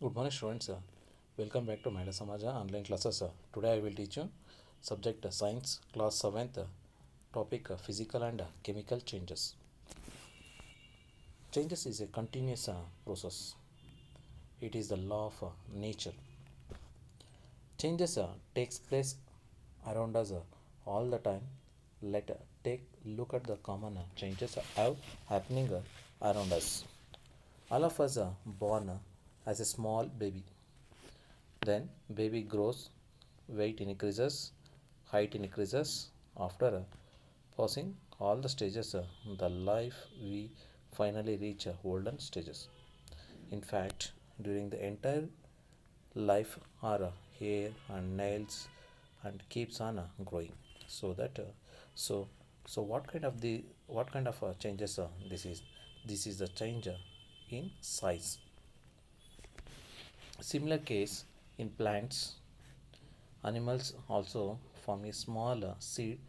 Good morning, students. Welcome back to Mahila Samaja online classes. Today I will teach you subject science class 7th topic physical and chemical changes. Changes is a continuous process. It is the law of nature. Changes takes place around us all the time. Let take look at the common changes have happening around us. All of us are born as a small baby. Then baby grows, weight increases, height increases. After passing all the stages, the life we finally reach golden stages. In fact, during the entire life, our hair and nails and keeps on growing. So that so so what kind of changes this is? This is the change in size. Similar case in plants. Animals also form a small seed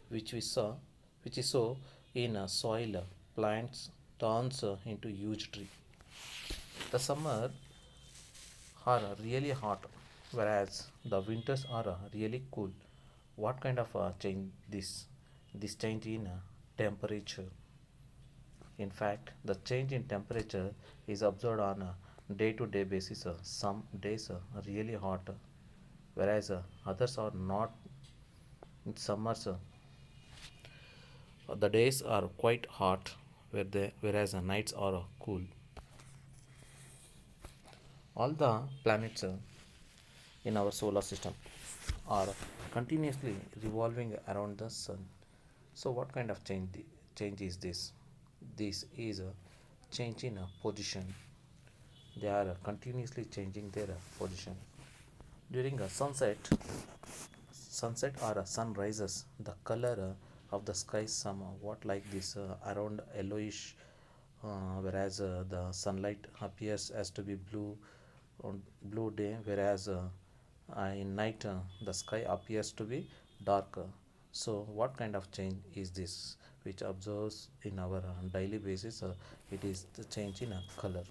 which we saw, which is so in soil. Plants turns into huge tree. The summer are really hot, whereas the winters are really cool. What kind of change this? This change in temperature. In fact, the change in temperature is observed on a day-to-day basis. Some days are really hot, whereas others are not. In summers, the days are quite hot, whereas the nights are cool. All the planets in our solar system are continuously revolving around the sun. So, what kind of change is this? This is a change in position. They are continuously changing their position. During a sunset or a sun rises, the color of the sky is somewhat like this around yellowish, whereas the sunlight appears as to be blue on blue day, whereas in night the sky appears to be darker. So what kind of change is this which observes in our daily basis? It is the change in color.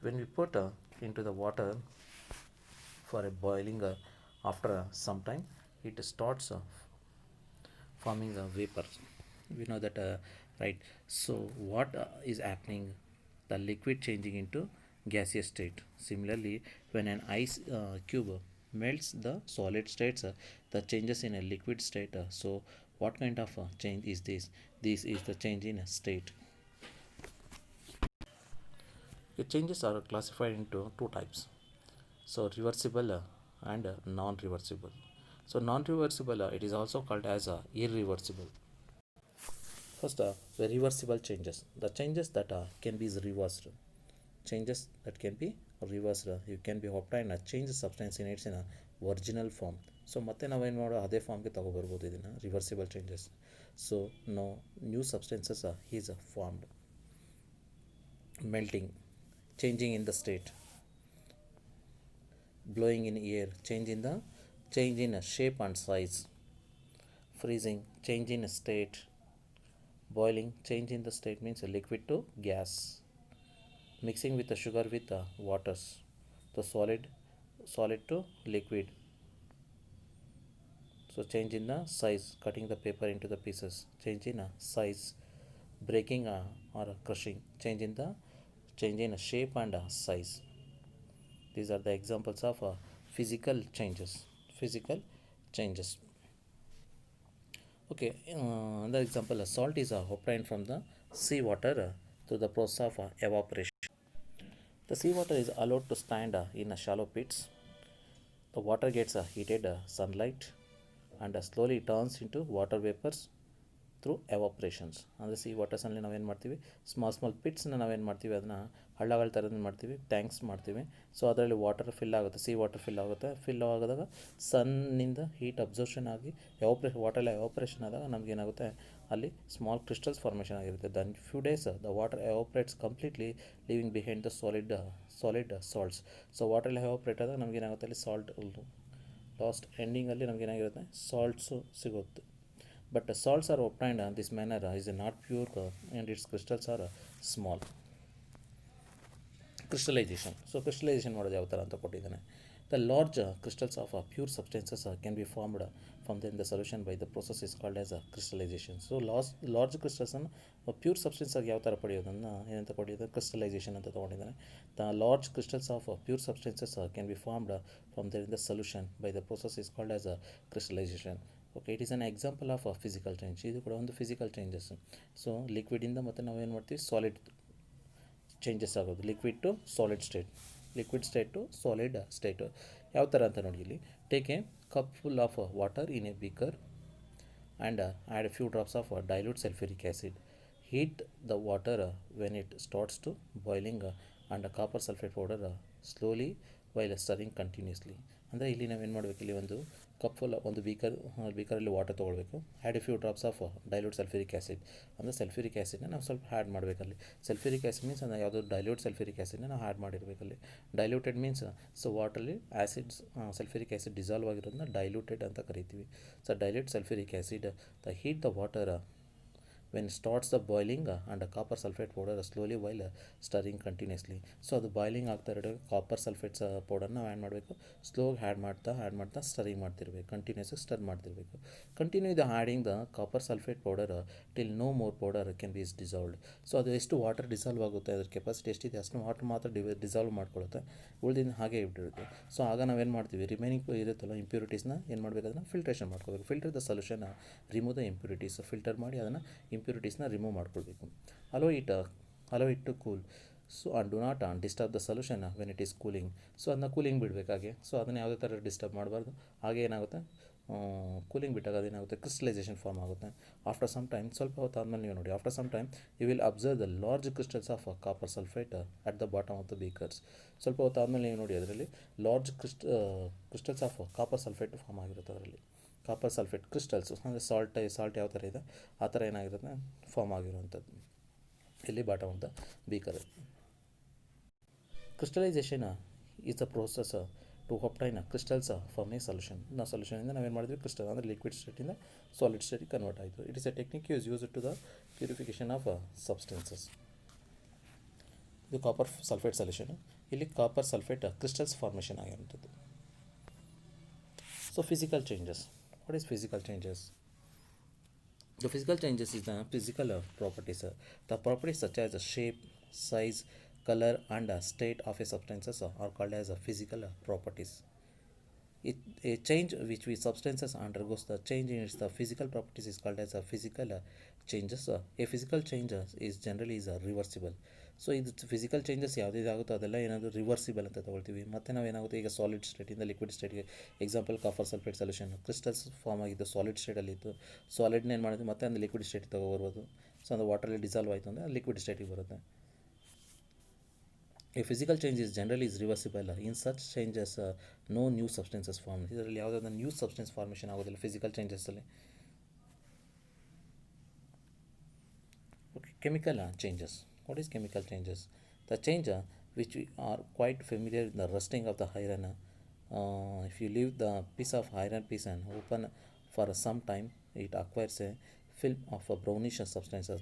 When we put into the water for a boiling, after some time it starts forming a vapor. We know that, right? So what is happening? The liquid changing into gaseous state. Similarly, when an ice cube melts the solid states, the changes in a liquid state. So what kind of change is this? This is the change in a state. The changes are classified into two types. So reversible and non-reversible. So non-reversible, it is also called as irreversible. First, the reversible changes. The changes that can be reversed. Changes that can be reversed. You can be obtained change the substance in its original form. So ಮತ್ತೆ ನಾವೇನು ಮಾಡೋ ಅದೇ ಫಾರ್ಮ್ಗೆ ತಗೊಬರ್ಬೋದು ಇದನ್ನು reversible changes. So no new substances is formed. Melting, changing in the state. Blowing in air, change in shape and size. Freezing, change in state. Boiling, change in the state means liquid to gas. Mixing with the sugar with the waters, the solid to liquid. So change in the size, cutting the paper into the pieces, change in size. Breaking or crushing, change in shape and size. These are the examples of physical changes. Okay, another example, salt is obtained from the seawater through the process of evaporation. The seawater is allowed to stand in shallow pits. The water gets heated sunlight and slowly turns into water vapors through evaporations. ಅಂದರೆ C ವಾಟರ್ಸಲ್ಲಿ ನಾವೇನು ಮಾಡ್ತೀವಿ, small ಪಿಟ್ಸ್ನ ನಾವೇನು ಮಾಡ್ತೀವಿ, ಅದನ್ನು ಹಳ್ಳಗಳ ಥರದ್ದು ಮಾಡ್ತೀವಿ, thanks ಮಾಡ್ತೀವಿ. ಸೊ ಅದರಲ್ಲಿ ವಾಟರ್ ಫಿಲ್ ಆಗುತ್ತೆ, ಸಿ ವಾಟರ್ ಫಿಲ್ ಆಗೋದಾಗ ಸನ್ನಿಂದ ಹೀಟ್ ಅಬ್ಸರ್ಷನ್ ಆಗಿ ವಾಟರ್ ಎವಾಪ್ರೇಷನ್ ಆದಾಗ ನಮಗೇನಾಗುತ್ತೆ, ಅಲ್ಲಿ ಸ್ಮಾಲ್ ಕ್ರಿಸ್ಟಲ್ಸ್ ಫಾರ್ಮೇಷನ್ ಆಗಿರುತ್ತೆ. Then few days the water evaporates completely leaving behind the solid salts. So water evaporate ಆದಾಗ ನಮಗೇನಾಗುತ್ತೆ, ಅಲ್ಲಿ ಸಾಲ್ಟ್ ಲಾಸ್ಟ್ ಎಂಡಿಂಗಲ್ಲಿ ನಮಗೇನಾಗಿರುತ್ತೆ, ಸಾಲ್ಟ್ಸು ಸಿಗುತ್ತೆ. But salts are obtained in this manner is not pure and its crystals are small. Crystallisation. So crystallisation ಮಾಡೋದು ಯಾವ ಥರ ಅಂತ ಕೊಟ್ಟಿದ್ದಾನೆ. The large crystals of pure substances can be formed from the solution by the process is called as crystallisation. So large ಕ್ರಿಸ್ಟಲ್ಸನ್ನು pure substance ಆಗಿ ಯಾವ ಥರ ಪಡೆಯೋದನ್ನು ಏನಂತ ಕೊಟ್ಟಿದ್ದಾರೆ, ಕ್ರಿಸ್ಟಲೈಸೇಷನ್ ಅಂತ ತೊಗೊಂಡಿದ್ದಾನೆ. The large crystals of pure substances can be formed from the solution by the process is called as crystallisation. Okay, it is an example of physical change. ಇದು ಕೂಡ ಒಂದು ಫಿಸಿಕಲ್ ಚೇಂಜಸ್. ಸೊ ಲಿಕ್ವಿಡಿಂದ ಮತ್ತು ನಾವೇನು ಮಾಡ್ತೀವಿ, solid changes ಆಗೋದು, liquid to solid state, liquid state to solid state. ಯಾವ ಥರ ಅಂತ ನೋಡಿ, ಇಲ್ಲಿ take a cup full of water in a beaker and add a few drops of dilute sulphuric acid. Heat the water when it starts to boiling and copper sulphate powder slowly while stirring continuously. ಅಂದರೆ ಇಲ್ಲಿ ನಾವೇನು ಮಾಡಬೇಕು, ಇಲ್ಲಿ ಒಂದು cup full, ಒಂದು ಬೀಕರಲ್ಲಿ water ತೊಗೊಳ್ಬೇಕು. Add a few drops of dilute sulphuric acid. ಅಂದರೆ ಸಲ್ಫ್ಯೂರಿಕ್ ಆ್ಯಸಿಡ್ನ ನಾವು ಸ್ವಲ್ಪ ಆ್ಯಡ್ ಮಾಡಬೇಕಲ್ಲಿ. ಸಲ್ಫ್ಯೂರಿಕ್ ಆ್ಯಸಿಡ್ ಮೀನ್ಸ್ ಅಂದರೆ ಯಾವುದೋ ಡೈಲ್ಯೂಟ್ ಸಲ್ಫ್ಯೂರಿಕ್ ಆ್ಯಸಿಡ್ನ ನಾವು ಆ್ಯಡ್ ಮಾಡಿರಬೇಕಲ್ಲಿ. ಡೈಲ್ಯೂಟೆಡ್ ಮೀನ್ಸ್ ಸೊ ವಾಟ್ರಲ್ಲಿ ಆ್ಯಸಿಡ್ಸ್, ಸಲ್ಫ್ಯೂರಿಕ್ ಆ್ಯಸಿಡ್ ಡಿಸಾಲ್ವ್ ಆಗಿರೋದನ್ನ ಡೈಲ್ಯೂಟೆಡ್ ಅಂತ ಕರಿತೀವಿ. So dilute sulphuric acid the heat the water when starts the boiling and copper sulphate powder slowly while stirring continuously. So ಅದು boiling ಆಗ್ತಾ ಇರೋ copper sulphates ಪೌಡರ್ನ ನಾವು add ಮಾಡಬೇಕು. ಸ್ಲೋಗಿ ಆ್ಯಡ್ ಮಾಡ್ತಾ ಸ್ಟರಿಂಗ್ ಮಾಡ್ತಿರ್ಬೇಕು, ಕಂಟಿನ್ಯೂಸ್ ಸ್ಟರ್ ಮಾಡ್ತಿರ್ಬೇಕು. Continue the adding the copper sulphate powder till no more powder can be dissolved. So ಅದು ಎಷ್ಟು ವಾಟರ್ ಡಿಸಾಲ್ವ್ ಆಗುತ್ತೆ, ಅದ್ರ ಕೆಪಾಸಿಟಿ ಎಷ್ಟಿದೆ ಅಷ್ಟು ವಾಟರ್ ಮಾತ್ರ ಡಿಸಾಲ್ವ್ ಮಾಡ್ಕೊಳ್ಳುತ್ತೆ, ಉಳಿದಿನ ಹಾಗೆ ಇಟ್ಟಿರುತ್ತೆ. ಸೊ ಆಗ ನಾವೇನು ಮಾಡ್ತೀವಿ, ರಿಮೈನಿಂಗ್ ಇರುತ್ತಲ್ಲ ಇಂಪ್ಯೂರಿಟೀಸ್ನ ಏನು ಮಾಡಬೇಕು, ಅದನ್ನು ಫಿಲ್ಟ್ರೇಷನ್ ಮಾಡ್ಕೋಬೇಕು. Filter the solution, remove the impurities. Filter ಮಾಡಿ ಅದನ್ನು ಇಂಪ್ಯೂರಿಟೀಸ್ನ ರಿಮೂವ್ ಮಾಡ್ಕೊಳ್ಬೇಕು. Allow it to cool. So do not disturb the solution when it is cooling. So ಅದನ್ನ ಕೂಲಿಂಗ್ ಬಿಡಬೇಕಾಗೆ. ಸೊ ಅದನ್ನು ಯಾವುದೇ ಥರ ಡಿಸ್ಟರ್ಬ್ ಮಾಡಬಾರ್ದು. ಹಾಗೆ ಏನಾಗುತ್ತೆ, ಕೂಲಿಂಗ್ ಬಿಟ್ಟಾಗ ಅದೇನಾಗುತ್ತೆ, ಕ್ರಿಸ್ಟಲೈಸೇಷನ್ ಫಾರ್ಮ್ ಆಗುತ್ತೆ. ಆಫ್ಟರ್ ಸಮ್ ಟೈಮ್, ಸ್ವಲ್ಪ ಹೊತ್ತು ಆದಮೇಲೆ ನೀವು ನೋಡಿ, after some time you will observe the large crystals of copper sulphate at the bottom of the beakers. ಸ್ವಲ್ಪ ಹೊತ್ತು ಆದಮೇಲೆ ನೀವು ನೋಡಿ, ಅದರಲ್ಲಿ large crystals of copper sulphate form ಆಗಿರುತ್ತೆ. ಅದರಲ್ಲಿ ಕಾಪರ್ ಸಲ್ಫೇಟ್ ಕ್ರಿಸ್ಟಲ್ಸು ಅಂದರೆ ಸಾಲ್ಟ್ ಯಾವ ಥರ ಇದೆ ಆ ಥರ ಏನಾಗಿರುತ್ತೆ, ಫಾರ್ಮ್ ಆಗಿರುವಂಥದ್ದು ಇಲ್ಲಿ bottom of the beaker. Crystallisation is the process to obtain crystals from a solution. ನಾವು ಸೊಲ್ಯೂಷನಿಂದ ನಾವೇನು ಮಾಡಿದ್ವಿ, ಕ್ರಿಸ್ಟಲ್ ಅಂದರೆ ಲಿಕ್ವಿಡ್ ಸ್ಟೇಟಿಂದ ಸಾಲಿಡ್ ಸ್ಟೇಟಿಗೆ ಕನ್ವರ್ಟ್ ಆಯಿತು. It is a technique use to the purification of substances. ಇದು ಕಾಪರ್ ಸಲ್ಫೇಟ್ ಸೊಲ್ಯೂಷನ್. ಇಲ್ಲಿ ಕಾಪರ್ ಸಲ್ಫೇಟ್ ಕ್ರಿಸ್ಟಲ್ಸ್ ಫಾರ್ಮೇಷನ್ ಆಗಿರುವಂಥದ್ದು. So physical changes. What is physical changes? The physical changes is the physical properties. The properties such as shape, size, color and state of a substances are called as physical properties. A change which we substances undergoes the change in its the physical properties is called as a physical changes. A physical change is generally is reversible. ಸೊ ಇದು physical changes ಯಾವುದಿದಾಗುತ್ತೋ ಅದೆಲ್ಲ ಏನಾದರೂ reversible ಅಂತ ತೊಗೊಳ್ತೀವಿ. ಮತ್ತು ನಾವೇನಾಗುತ್ತೆ, ಈಗ ಸಾಲಿಡ್ ಸ್ಟೇಟಿಂದ ಲಿಕ್ವಿಡ್ ಸ್ಟೇಟ್ಗೆ example copper sulphate solution, crystals form ಆಗಿದ್ದು ಸಾಲಿಡ್ ಸ್ಟೇಟಲ್ಲಿತ್ತು. ಸಾಲಿಡ್ನ ಏನು ಮಾಡಿದ್ವಿ, ಮತ್ತೆ ಒಂದು ಲಿಕ್ವಿಡ್ ಸ್ಟೇಟಿಗೆ ತೊಗೊಬರ್ಬೋದು. ಸೊ ಅದು ವಾಟರಲ್ಲಿ ಡಿಸಾಲ್ವ್ ಆಯಿತು ಅಂದರೆ ಲಿಕ್ವಿಡ್ ಸ್ಟೇಟಿಗೆ ಬರುತ್ತೆ. A physical change is generally is reversible. In such changes, no new substances form. ಇದರಲ್ಲಿ ಯಾವುದಾದ್ರು ನ್ಯೂ ಸಬ್ಸ್ಟೆನ್ಸ್ ಫಾರ್ಮೇಷನ್ ಆಗೋದಿಲ್ಲ physical ಚೇಂಜಸ್ಸಲ್ಲಿ. Okay, chemical changes. What is chemical changes? The change which we are quite familiar with the rusting of the iron. If you leave the piece of iron piece and open for some time, it acquires a film of a brownish substances.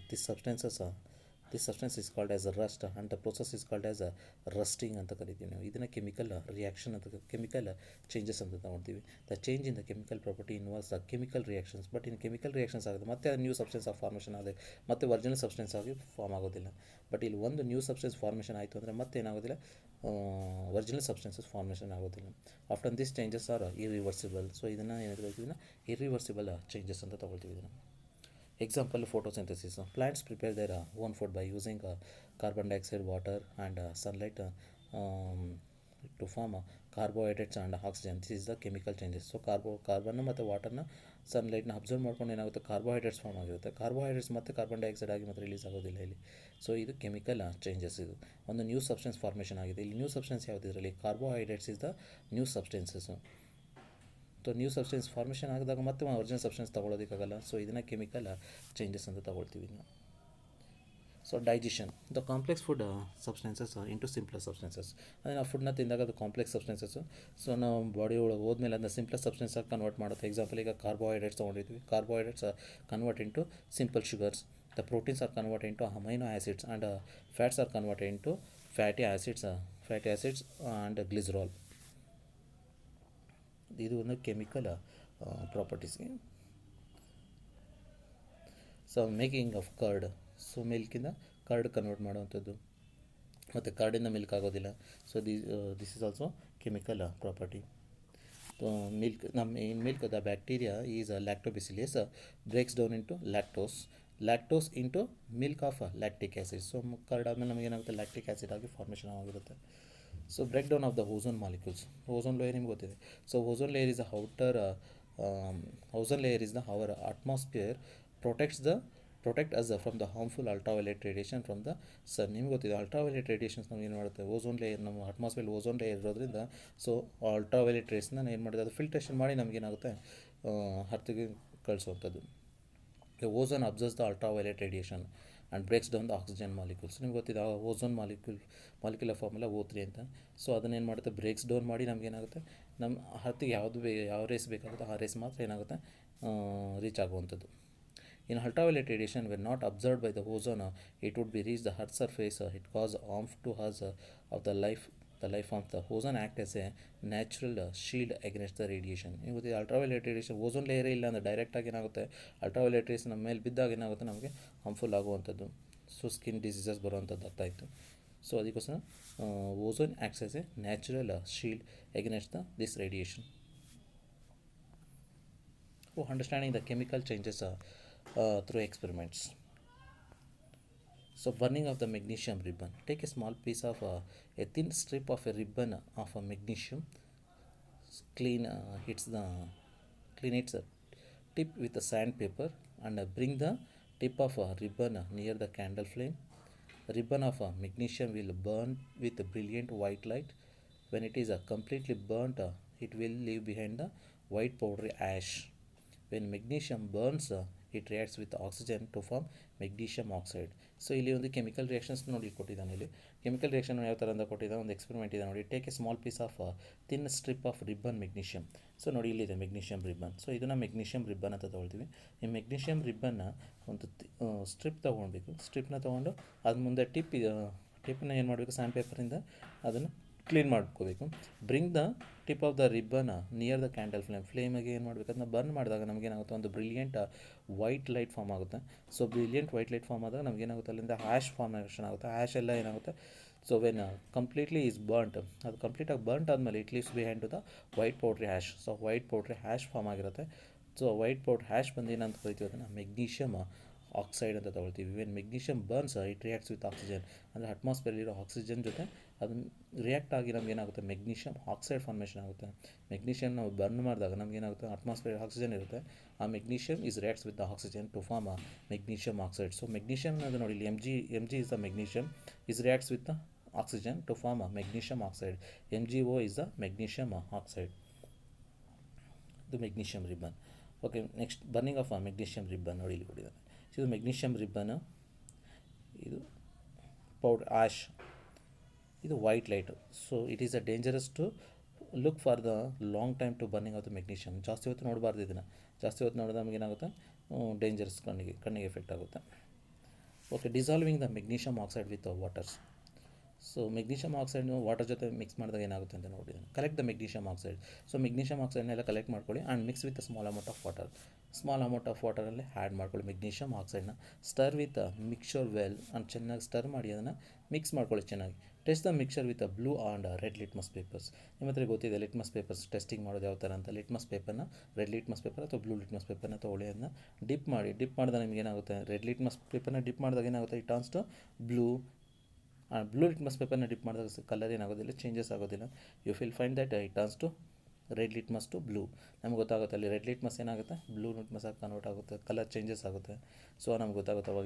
This substance is called as a rust and the process is called as a rusting ಅಂತ ಕರಿತೀವಿ ನಾವು. ಇದನ್ನು chemical reaction ಅಂತ, chemical changes ಅಂತ ತಗೊಳ್ತೀವಿ. The change in the chemical property involves the chemical reactions. But in chemical reactions ಆಗುತ್ತೆ ಮತ್ತೆ new substance of formation ಆಗಿದೆ, ಮತ್ತೆ ಒರಿಜಿನಲ್ ಸಬ್ಸ್ಟೆನ್ಸ್ ಆಗಿ ಫಾರ್ಮ್ ಆಗೋದಿಲ್ಲ. ಬಟ್ ಇಲ್ಲಿ ಒಂದು ನ್ಯೂ ಸಬ್ಸ್ಟೆನ್ಸ್ ಫಾರ್ಮೇಷನ್ ಆಯಿತು ಅಂದರೆ ಮತ್ತೆ ಏನಾಗೋದಿಲ್ಲ, ಒರಿಜಿನಲ್ ಸಬ್ಸ್ಟೆನ್ಸಸ್ ಫಾರ್ಮೇಷನ್ ಆಗೋದಿಲ್ಲ. After this changes are irreversible. So ಇದನ್ನು ಏನಾದರೂ ಇದನ್ನು ಇರಿವರ್ಸಿಬಲ್ ಚೇಂಜಸ್ ಅಂತ ತಗೊಳ್ತೀವಿ ಇದನ್ನು. Example, photosynthesis. Plants prepare their own food by using carbon dioxide, water and sunlight to form carbohydrates and oxygen. This is the chemical changes. So carbon ಮತ್ತು ವಾಟರ್ನ ಸನ್ಲೈಟ್ನ observe ಮಾಡ್ಕೊಂಡು ಏನಾಗುತ್ತೆ, carbohydrates form ಆಗಿರುತ್ತೆ. Carbohydrates ಮತ್ತು carbon dioxide ಆಗಿ ಮತ್ತೆ release ಆಗೋದಿಲ್ಲ ಇಲ್ಲಿ. So ಇದು ಕೆಮಿಕಲ್ ಚೇಂಜಸ್. ಇದು ಒಂದು ನ್ಯೂ ಸಬ್ಸ್ಟೆನ್ಸ್ ಫಾರ್ಮೇಷನ್ ಆಗಿದೆ. ಇಲ್ಲಿ ನ್ಯೂ ಸಬ್ಸ್ಟೆನ್ಸ್ ಯಾವುದಿರಲಿ, carbohydrates is the new substances. So new substance formation ಆಗಿದಾಗ ಮತ್ತೆ ಒರಿಜಿನಲ್ ಸಬ್ಸ್ಟೆನ್ಸ್ ತೊಗೊಳೋದಕ್ಕಾಗಲ್ಲ. ಸೊ ಇದನ್ನು ಕೆಮಿಕಲ್ ಚೇಂಜಸ್ ಅಂತ ತೊಗೊಳ್ತೀವಿ ನಾವು. So digestion, the complex food substances into simplest substances. ಅಂದರೆ ನಾವು ಫುಡ್ನ ತಿಂದಾಗ ಅದು ಕಾಂಪ್ಲೆಕ್ಸ್ ಸಬ್ಸ್ಟೆನ್ಸಸ್ಸು. ಸೊ ನಾವು ಬಾಡಿ ಒಳಗೆ ಹೋದ್ಮೇಲೆ ಅದನ್ನ ಸಿಂಪ್ಲೆಸ್ ಸಬ್ಸ್ಟೆನ್ಸಾಗಿ ಕನ್ವರ್ಟ್ ಮಾಡುತ್ತೆ. ಎಕ್ಸಾಂಪಲ್, ಈಗ ಕಾರ್ಬೋಹೈಡ್ರೇಟ್ಸ್ ತೊಗೊಂಡಿದ್ವಿ, carbohydrates convert into simple sugars. The proteins are convert into amino acids and fats are convert into fatty acids and glycerol. ಇದು ಒಂದು ಕೆಮಿಕಲ್ ಪ್ರಾಪರ್ಟೀಸ್ಗೆ. So making of curd, so ಮಿಲ್ಕಿಂದ curd convert ಮಾಡುವಂಥದ್ದು, ಮತ್ತು ಕರ್ಡಿಂದ milk ಆಗೋದಿಲ್ಲ. So this is also chemical property. Milk, in milk the bacteria is lactobacillus breaks down into lactose into milk of lactic acid. So curd ಆದಮೇಲೆ ನಮಗೆ ಏನಾಗುತ್ತೆ, lactic acid ಆಗಿ formation ಆಗಿರುತ್ತೆ. So break down of the ozone molecules. Ozone layer ನಿಮ್ಗೆ ಗೊತ್ತಿದೆ. So ozone layer is our atmosphere protect us from the harmful ultraviolet radiation from the sun. ನಿಮ್ಗೆ ಗೊತ್ತಿದೆ ultraviolet radiations ನಾವು ಏನು ಮಾಡುತ್ತೆ, ಓಝೋನ್ ಲೇಯರ್, ನಮ್ಮ ಅಟ್ಮಾಸ್ಫಿಯರ್ ಓಝೋನ್ ಲೇಯರ್ ಇರೋದ್ರಿಂದ, so ultraviolet ರೇಸ್ನ ಏನು ಮಾಡಿದೆ, ಅದು ಫಿಲ್ಟ್ರೇಷನ್ ಮಾಡಿ ನಮಗೇನಾಗುತ್ತೆ ಹರ್ತಿಗೆ ಕಳಿಸುವಂಥದ್ದು. Ozone absorbs the ultraviolet radiation and breaks down the oxygen molecules. ನಿಮ್ಗೆ ಗೊತ್ತಿದೆ ಓಝೋನ್ ಮಾಲಿಕ್ಯುಲರ್ ಫಾರ್ಮುಲಾ O3 ಅಂತ. ಸೊ ಅದನ್ನೇನು ಮಾಡುತ್ತೆ, ಬ್ರೇಕ್ಸ್ ಡೌನ್ ಮಾಡಿ ನಮಗೇನಾಗುತ್ತೆ, ನಮ್ಮ ಹರ್ತಿಗೆ ಯಾವ ರೇಸ್ ಬೇಕಾಗುತ್ತೋ ಆ ರೇಸ್ ಮಾತ್ರ ಏನಾಗುತ್ತೆ ರೀಚ್ ಆಗುವಂಥದ್ದು. In ultraviolet radiation were not observed by the ozone, it would be reached the earth's surface. It cause harm to us of the life of the ozone act as a natural shield against the radiation. ನೀವು ಗೊತ್ತಿದೆ ultraviolet radiation, ozone ಲೇಯರೇ ಇಲ್ಲ ಅಂದರೆ ಡೈರೆಕ್ಟಾಗಿ ಏನಾಗುತ್ತೆ, ultraviolet race ನಮ್ಮ ಮೇಲೆ ಬಿದ್ದಾಗ ಏನಾಗುತ್ತೆ, ನಮಗೆ ಹಾರ್ಮ್ಫುಲ್ ಆಗುವಂಥದ್ದು. ಸೊ ಸ್ಕಿನ್ ಡಿಸೀಸಸ್ ಬರುವಂಥದ್ದು ಆಗ್ತಾಯಿತ್ತು. ಸೊ ಅದಕ್ಕೋಸ್ಕರ ozone acts as A natural shield against this radiation. Understanding the chemical changes through experiments. So burning of the magnesium ribbon. Take a small piece of a thin strip of a ribbon of a magnesium. Clean its tip with a sandpaper and bring the tip of a ribbon near the candle flame. The ribbon of magnesium will burn with a brilliant white light. When it is completely burnt, it will leave behind the white powdery ash. When magnesium burns, it reacts with oxygen to form magnesium oxide. So ಇಲ್ಲಿ ಒಂದು chemical reactions ನೋಡಿ ಕೊಟ್ಟಿದ್ದಾನೆ. ಇಲ್ಲಿ chemical reaction ಯಾವ ಥರ ಅಂತ ಕೊಟ್ಟಿದ್ದಾನೆ, ಒಂದು ಎಕ್ಸ್ಪೆರಿಮೆಂಟ್ ಇದೆ ನೋಡಿ. Take a small piece of thin strip of ribbon magnesium. So ನೋಡಿ ಇಲ್ಲಿದೆ ಮೆಗ್ನೀಷಿಯಮ್ ರಿಬ್ಬನ್. ಸೊ ಇದನ್ನು ಮೆಗ್ನೀಷಿಯಮ್ ರಿಬ್ಬನ್ ಅಂತ ತೊಗೊಳ್ತೀವಿ. ಈ ಮೆಗ್ನೀಷಿಯಮ್ ರಿಬ್ಬನ್ನ ಒಂದು ಸ್ಟ್ರಿಪ್ ತೊಗೊಳ್ಬೇಕು. ಸ್ಟ್ರಿಪ್ನ ತೊಗೊಂಡು ಅದ್ರ ಮುಂದೆ ಟಿಪ್ಪನ್ನ ಏನು ಮಾಡಬೇಕು, ಸ್ಯಾಂಡ್ ಪೇಪರಿಂದ ಅದನ್ನು ಕ್ಲೀನ್ ಮಾಡ್ಕೋಬೇಕು. Bring the tip of the ribbon near the candle ಫ್ಲೇಮಿಗೆ ಏನು ಮಾಡಬೇಕು, ಅದನ್ನ ಬರ್ನ್ ಮಾಡಿದಾಗ ನಮಗೇನಾಗುತ್ತೆ, ಒಂದು ಬ್ರಿಲಿಯಂಟ್ ವೈಟ್ ಲೈಟ್ ಫಾರ್ಮ್ ಆಗುತ್ತೆ. So brilliant white light form ಆದಾಗ ನಮಗೇನಾಗುತ್ತೆ, ಅಲ್ಲಿಂದ ಆ್ಯಶ್ ಫಾರ್ಮೇಷನ್ ಆಗುತ್ತೆ. ಆ್ಯಶ್ ಎಲ್ಲ ಏನಾಗುತ್ತೆ, so when completely is burnt, ಅದು ಕಂಪ್ಲೀಟಾಗಿ ಬರ್ಂಟ್ ಆದಮೇಲೆ it leaves behind to the white powdery ash. So white powdery ash form ಆಗಿರುತ್ತೆ. ಸೊ ವೈಟ್ ಪೌಡ್ರ್ ಆ್ಯಶ್ ಬಂದು ಏನಂತ ಕರಿತೀವಿ, ಅದನ್ನು ಮೆಗ್ನೀಷಿಯಮ್ ಆಕ್ಸೈಡ್ ಅಂತ ತೊಗೊಳ್ತೀವಿ. When magnesium burns it reacts with oxygen, ಅಂದರೆ ಅಟ್ಮಾಸ್ಫಿಯರ್ಲಿರೋ ಆಕ್ಸಿಜನ್ ಜೊತೆ ಅದನ್ನು ರಿಯಾಕ್ಟ್ ಆಗಿ ನಮಗೇನಾಗುತ್ತೆ, ಮೆಗ್ನೀಷಿಯಮ್ ಆಕ್ಸೈಡ್ ಫಾರ್ಮೇಷನ್ ಆಗುತ್ತೆ. ಮೆಗ್ನೀಷಿಯಮ್ ನಾವು ಬರ್ನ್ ಮಾಡಿದಾಗ ನಮಗೇನಾಗುತ್ತೆ, ಅಟ್ಮಾಸ್ಫಿಯರ್ ಆಕ್ಸಿಜನ್ ಇರುತ್ತೆ. ಆ magnesium is reacts with the oxygen to form magnesium oxide. So magnesium ಅದು ನೋಡಿ, M G is the magnesium is reacts with the oxygen to form magnesium oxide. MgO is the magnesium oxide, the magnesium ribbon. Okay, next burning of magnesium ribbon ನೋಡಿ ಇಲ್ಲಿ ಕೊಟ್ಟಿದ್ದಾರೆ. ಇದು magnesium ribbon, ಇದು powder ash, ಇದು white light. So it is a dangerous to look for the long time to burning of the magnesium. ಜಾಸ್ತಿ ಹೊತ್ತು ನೋಡಬಾರ್ದು ಇದನ್ನು. ಜಾಸ್ತಿ ಹೊತ್ತು ನೋಡಿದ್ರೆ ನಮಗೇನಾಗುತ್ತೆ, ಡೇಂಜರಸ್, ಕಣ್ಣಿಗೆ ಎಫೆಕ್ಟ್ ಆಗುತ್ತೆ. Okay, dissolving the magnesium oxide with waters. So magnesium ಆಕ್ಸೈಡ್ನು ವಾಟರ್ ಜೊತೆ ಮಿಕ್ಸ್ ಮಾಡಿದಾಗ ಏನಾಗುತ್ತೆ ಅಂತ ನೋಡಿದ್ದೀನಿ. Collect the magnesium oxide. So magnesium ಆಕ್ಸೈಡ್ನೆಲ್ಲ ಕಲೆಕ್ಟ್ ಮಾಡ್ಕೊಳ್ಳಿ and mix with small amount of water. Small amount of ವಾಟರಲ್ಲಿ ಆ್ಯಡ್ ಮಾಡ್ಕೊಳ್ಳಿ ಮೆಗ್ನೀಷಿಯಮ್ ಆಕ್ಸೈಡ್ನ. Stir with mixture well and ಚೆನ್ನಾಗಿ ಸ್ಟರ್ ಮಾಡಿ ಅದನ್ನು ಮಿಕ್ಸ್ ಮಾಡ್ಕೊಳ್ಳಿ ಚೆನ್ನಾಗಿ. Test the mixture with blue and red litmus papers. ನಿಮ್ಮ ಹತ್ರ ಗೊತ್ತಿದೆ ಲಿಟ್ಮಸ್ ಪೇಪರ್ಸ್ ಟೆಸ್ಟಿಂಗ್ ಮಾಡೋದು ಯಾವ ಥರ ಅಂತ. ಲಿಟ್ಮಸ್ ಪೇಪರ್ನ, ರೆಡ್ ಲಿಟ್ಮಸ್ ಪೇಪರ್ ಅಥವಾ ಬ್ಲೂ ಲಿಟ್ಮಸ್ ಪೇಪರ್ನ ತೊಗೊಳ್ಳಿ, ಅದನ್ನ ಡಿಪ್ ಮಾಡಿದಾಗ ನಿಮ್ಗೆ ಏನಾಗುತ್ತೆ, ರೆಡ್ ಲಿಟ್ಮಸ್ ಪೇಪರ್ನ ಡಿಪ್ ಮಾಡಿದಾಗ ಏನಾಗುತ್ತೆ, it turns to blue. Blue litmus ಪೇಪರ್ನ ಡಿಪ್ ಮಾಡಿದಾಗ ಕಲರ್ ಏನಾಗೋದಿಲ್ಲ, ಚೇಂಜಸ್ ಆಗೋದಿಲ್ಲ. You will find that it turns to red litmus to blue. ನಮ್ಗೆ ಗೊತ್ತಾಗುತ್ತೆ ಅಲ್ಲಿ ರೆಡ್ ಲಿಟ್ಮಸ್ ಏನಾಗುತ್ತೆ, ಬ್ಲೂ ಲಿಟ್ಮಸ್ ಆಗಿ ಕನ್ವರ್ಟ್ ಆಗುತ್ತೆ, ಕಲರ್ ಚೇಂಜಸ್ ಆಗುತ್ತೆ. ಸೊ ನಮ್ಗೆ ಗೊತ್ತಾಗುತ್ತೆ ಅವಾಗ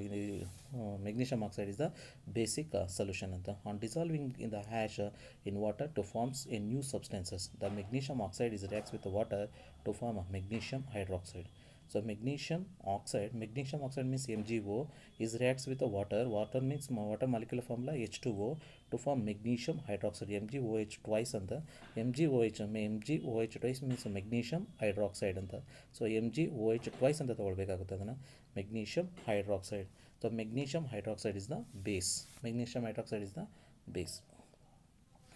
magnesium oxide is the basic solution ಅಂತ. On dissolving in the ash in water to forms a new substances. The magnesium oxide is reacts with water to form magnesium hydroxide. So magnesium oxide means MgO is reacts with the water. Water means water molecular formula H2O to form magnesium hydroxide, MgOH twice ಅಂತ. MgOH twice means magnesium hydroxide ಅಂತ. So MgOH twice ಅಂತ ತೊಗೊಳ್ಬೇಕಾಗುತ್ತೆ ಅದನ್ನು, magnesium hydroxide. So magnesium hydroxide is the base. Magnesium hydroxide is the base.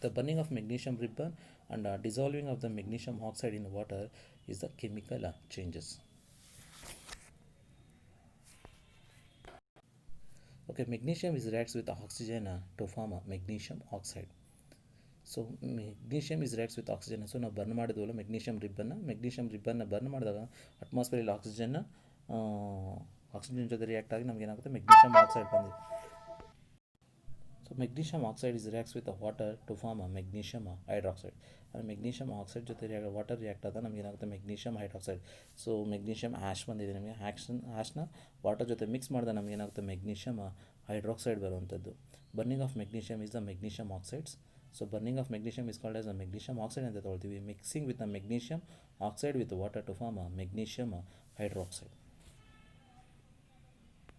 The burning of magnesium ribbon and dissolving of the magnesium oxide in water is the chemical changes. Okay, magnesium is reacts with oxygen to form magnesium oxide. So magnesium is reacts with oxygen. So ನಾವು burn ಮಾಡಿದ್ವಲ್ಲ magnesium ರಿಬ್ಬನ್ನ burn ಮಾಡಿದಾಗ ಅಟ್ಮಾಸ್ಫಿಯರಲ್ಲಿ oxygen ಜೊತೆ react ಆಗಿ ನಮ್ಗೆ ಏನಾಗುತ್ತೆ magnesium oxide ಬಂದಿದೆ. So magnesium oxide is reacts with water to form magnesium hydroxide. ಅಂದರೆ ಮೆಗ್ನೀಷಿಯಮ್ ಆಕ್ಸೈಡ್ ಜೊತೆ ವಾಟರ್ ರಿಯಾಕ್ಟ್ ಆದಾಗ ನಮ್ಗೆ ಏನಾಗುತ್ತೆ magnesium hydroxide. So magnesium ash ಬಂದಿದೆ ನಮಗೆ. ಆ್ಯಶ್ನ ವಾಟರ್ ಜೊತೆ ಮಿಕ್ಸ್ ಮಾಡಿದಾಗ ನಮ್ಗೆ ಏನಾಗುತ್ತೆ ಮೆಗ್ನೀಷಿಯಮ್ ಹೈಡ್ರಾಕ್ಸೈಡ್ ಬರುವಂಥದ್ದು. Burning of magnesium is the magnesium oxides. So burning of magnesium is called as a magnesium oxide ಅಂತ ತೊಗೊಳ್ತೀವಿ. Mixing with the magnesium oxide with water to form magnesium hydroxide.